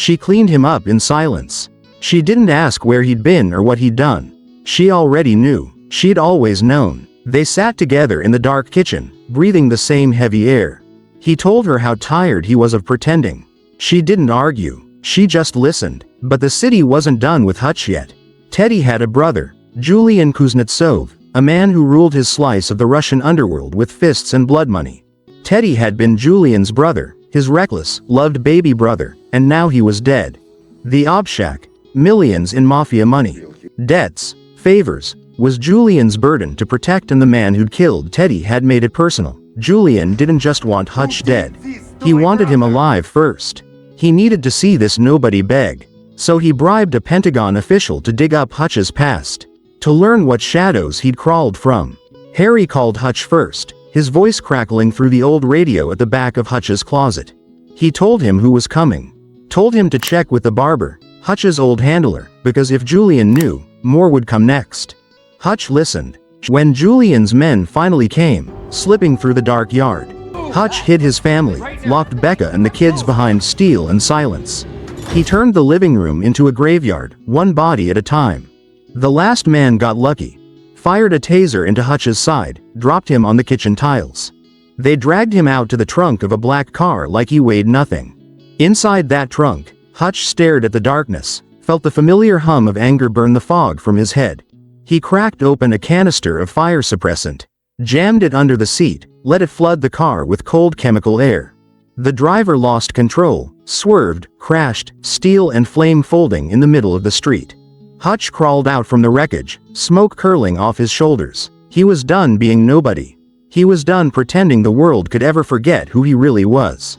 She cleaned him up in silence. She didn't ask where he'd been or what he'd done. She already knew. She'd always known. They sat together in the dark kitchen, breathing the same heavy air. He told her how tired he was of pretending. She didn't argue. She just listened. But the city wasn't done with Hutch yet. Teddy had a brother, Julian Kuznetsov, a man who ruled his slice of the Russian underworld with fists and blood money. Teddy had been Julian's brother, his reckless, loved baby brother, and now he was dead. The obshak, millions in mafia money, debts, favors, was Julian's burden to protect, and the man who'd killed Teddy had made it personal. Julian didn't just want Hutch dead. He wanted him alive first. He needed to see this nobody beg. So he bribed a Pentagon official to dig up Hutch's past, to learn what shadows he'd crawled from. Harry called Hutch first, his voice crackling through the old radio at the back of Hutch's closet. He told him who was coming. Told him to check with the barber, Hutch's old handler, because if Julian knew, more would come next. Hutch listened. When Julian's men finally came, slipping through the dark yard, Hutch hid his family, locked Becca and the kids behind steel and silence. He turned the living room into a graveyard, one body at a time. The last man got lucky. Fired a taser into Hutch's side, dropped him on the kitchen tiles. They dragged him out to the trunk of a black car like he weighed nothing. Inside that trunk, Hutch stared at the darkness, felt the familiar hum of anger burn the fog from his head. He cracked open a canister of fire suppressant, jammed it under the seat, let it flood the car with cold chemical air. The driver lost control, swerved, crashed, steel and flame folding in the middle of the street. Hutch crawled out from the wreckage, smoke curling off his shoulders. He was done being nobody. He was done pretending the world could ever forget who he really was.